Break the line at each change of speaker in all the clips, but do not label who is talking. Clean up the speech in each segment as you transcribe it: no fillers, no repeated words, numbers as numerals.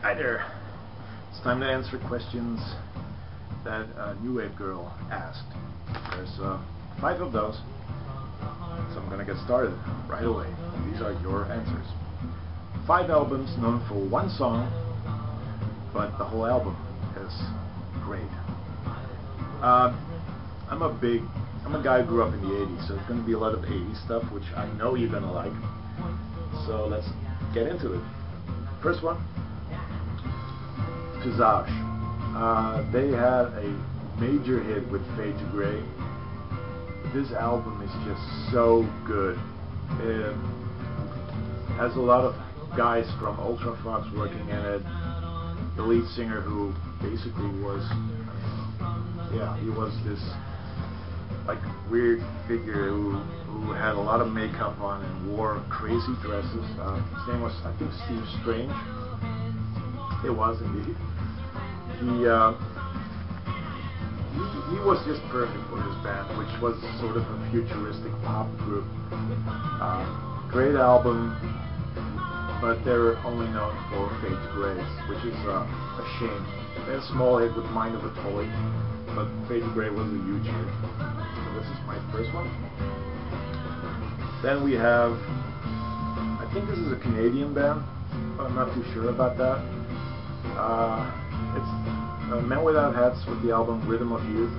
Hi there. It's time to answer questions that NewWaveGurl asked. There's 5 of those, so I'm going to get started right away. These are your answers. 5 albums known for one song, but the whole album is great. I'm a guy who grew up in the 80s, so it's going to be a lot of 80s stuff, which I know you're going to like. So let's get into it. First one, Visage. They had a major hit with Fade to Grey. This album is just so good. It has a lot of guys from Ultravox working in it. The lead singer, who basically was, he was this like weird figure who had a lot of makeup on and wore crazy dresses. His name was, I think, Steve Strange. It was indeed. He was just perfect for this band, which was sort of a futuristic pop group. Great album, but they're only known for Fade to Grey, which is a shame. They had a small hit with Mind of a Toy, but Fade to Grey was a huge hit. So this is my first one. Then we have, I think this is a Canadian band, but I'm not too sure about that. It's Men Without Hats with the album Rhythm of Youth.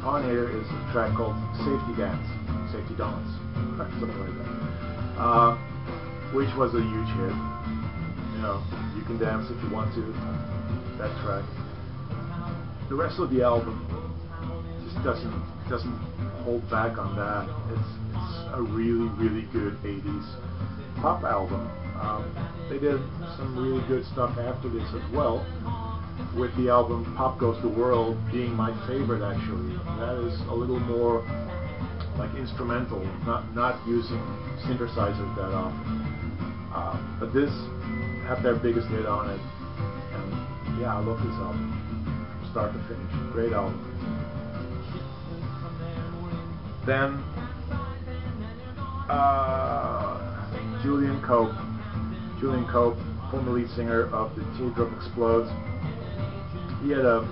On here is a track called Safety Dance, Safety Dance, something like that, which was a huge hit. You know, you can dance if you want to, that track. The rest of the album just doesn't hold back on that. It's a really good 80s pop album. They did some really good stuff after this as well, with the album Pop Goes the World being my favorite actually. That is a little more like instrumental, not using synthesizers that often. But this had their biggest hit on it, and yeah, I love this album, start to finish. Great album. Then Julian Cope. Julian Cope, former lead singer of the Teardrop Explodes. He had a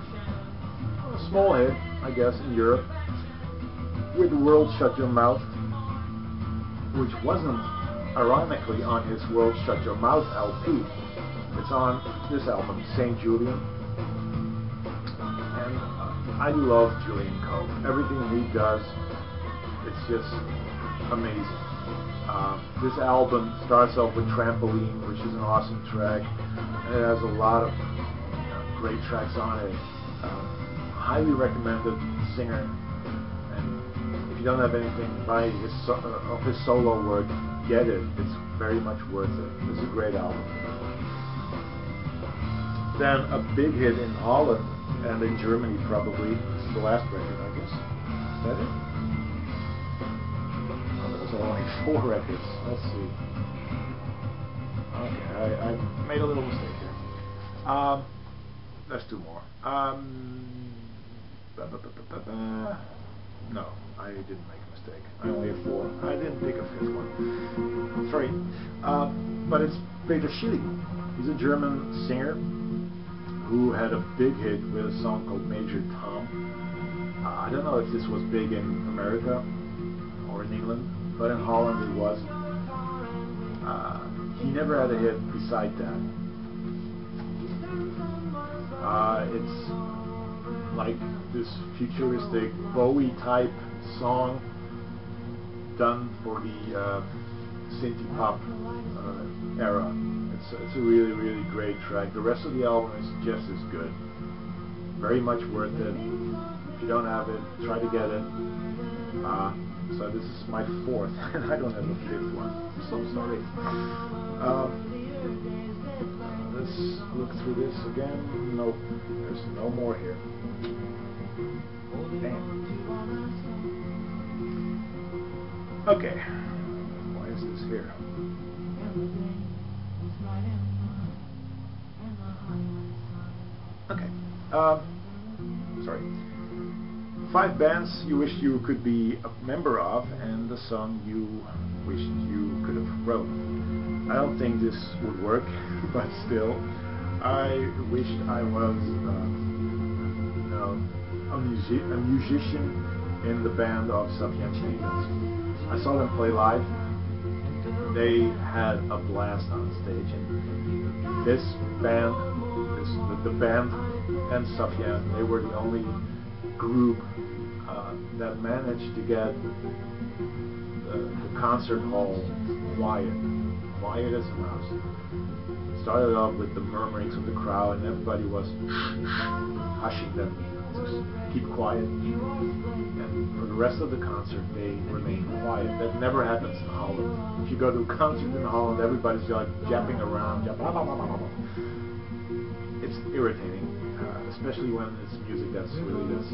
small hit, I guess, in Europe with The World Shut Your Mouth, which wasn't, ironically, on his World Shut Your Mouth LP. It's on this album, St. Julian. And I love Julian Cope. Everything he does, it's just amazing. This album starts off with Trampoline, which is an awesome track, and it has a lot of great tracks on it. Highly recommended singer, and if you don't have anything by his solo work, get it. It's very much worth it. It's a great album. Then a big hit in Holland and in Germany, probably. This is the last record, I guess. Is that it? Only 4 records. Let's see. Okay, I made a little mistake here. There's 2 more. No, I didn't make a mistake. I only have 4. I didn't pick a 5th one. Sorry. But it's Peter Schilling. He's a German singer who had a big hit with a song called Major Tom. I don't know if this was big in America or in England, but in Holland it was. He never had a hit beside that. It's like this futuristic Bowie type song done for the synth pop era. It's a really great track. The rest of the album is just as good. Very much worth it. If you don't have it, try to get it. So this is my 4th, and I don't have a 5th one. I'm so sorry. Let's look through this again. Nope, there's no more here. Damn. Okay. Why is this here? Okay. Sorry. 5 bands you wished you could be a member of, and the song you wished you could have wrote. I don't think this would work, but still, I wished I was, you know, a musician in the band of Sufjan Stevens. I saw them play live. They had a blast on stage, and this band, the band and Sufjan, they were the only group that managed to get the concert hall quiet as a mouse. Started off with the murmurings of the crowd, and everybody was hushing them to keep quiet. And for the rest of the concert, they remained quiet. That never happens in Holland. If you go to a concert in Holland, everybody's like japping around. It's irritating, especially when it's music that's really this.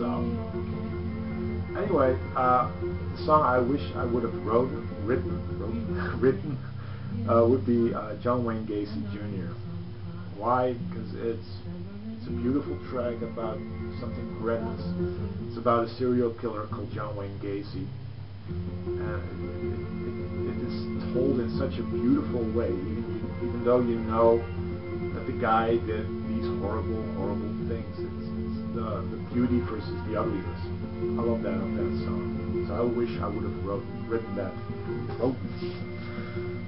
Anyway, the song I wish I would have written would be John Wayne Gacy Jr. Why? Because it's a beautiful track about something horrendous. It's about a serial killer called John Wayne Gacy, and it is told in such a beautiful way, even though you know that the guy did these horrible things. It's the beauty versus the ugliness. I love that of that song. So I wish I would have written that.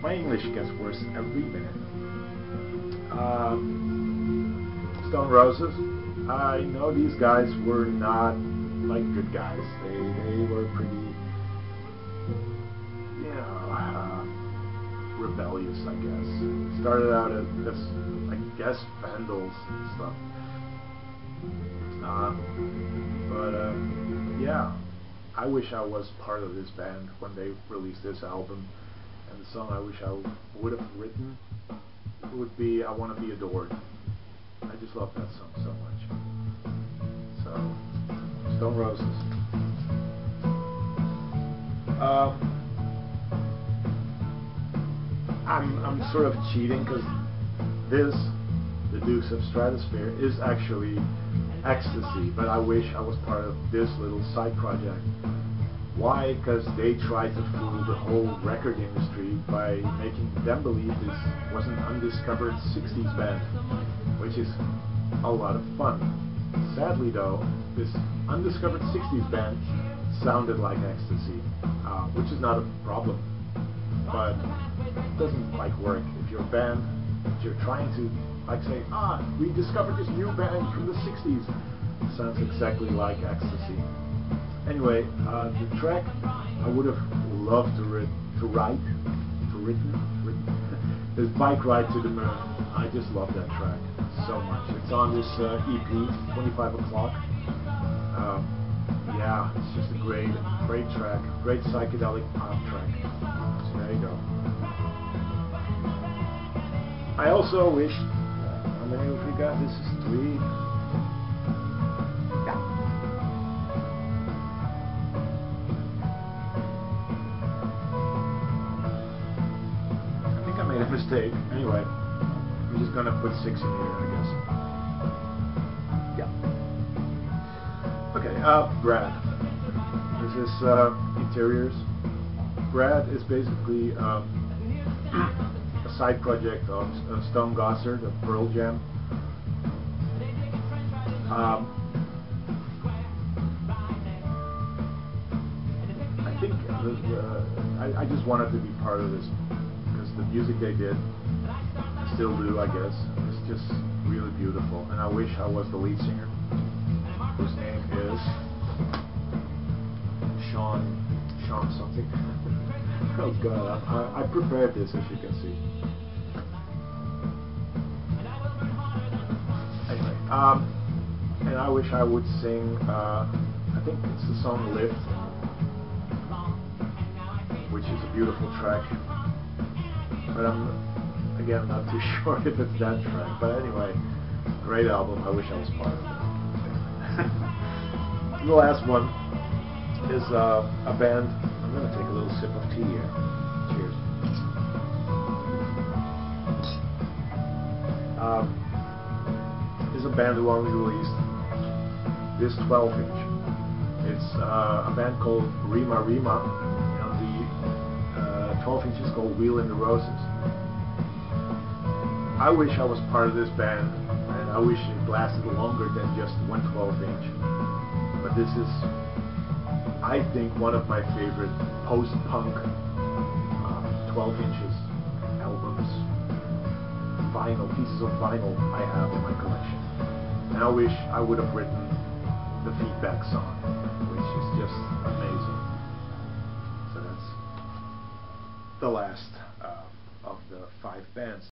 My English gets worse every minute. Stone Roses. I know these guys were not like good guys. They were pretty, you know, rebellious, I guess. Started out as I guess vandals and stuff. Yeah, I wish I was part of this band when they released this album. And the song I wish I would have written would be I Want to Be Adored. I just love that song so much. So, Stone Roses. I'm sort of cheating because this, the Dukes of Stratosphere, is actually Ecstasy, but I wish I was part of this little side project. Why? Because they tried to fool the whole record industry by making them believe this was an undiscovered 60s band, which is a lot of fun. Sadly though, this undiscovered 60s band sounded like Ecstasy, which is not a problem, but it doesn't like work. If you're a band, if you're trying to like say, we discovered this new band from the 60s, it sounds exactly like Ecstasy. Anyway, the track I would have loved to written is Bike Ride to the Moon. I just love that track so much. It's on this EP, 25 O'Clock. Yeah, it's just a great track, great psychedelic pop track. So there you go. I also wish, how many have we got? This is 3. Mistake. Anyway, I'm just gonna put 6 in here, I guess. Yeah. Okay, Brad. This is Interiors. Brad is basically a side project of Stone Gossard of Pearl Jam. I think I just wanted to be part of this. The music they did, still do, I guess, is just really beautiful, and I wish I was the lead singer, whose name is Sean something. Oh God, I prepared this, as you can see. Anyway, and I wish I would sing, I think it's the song Lift, which is a beautiful track. But I'm, again, not too sure if it's that track. But anyway, great album. I wish I was part of it. The last one is a band. I'm going to take a little sip of tea here. Cheers. Is a band who only released this 12-inch. It's a band called Rema. 12 inches called Wheel in the Roses. I wish I was part of this band, and I wish it lasted longer than just one 12-inch. But this is, I think, one of my favorite post-punk 12 inches albums, vinyl, pieces of vinyl I have in my collection. And I wish I would have written the feedback song, which is just amazing. So that's the last of the 5 bands.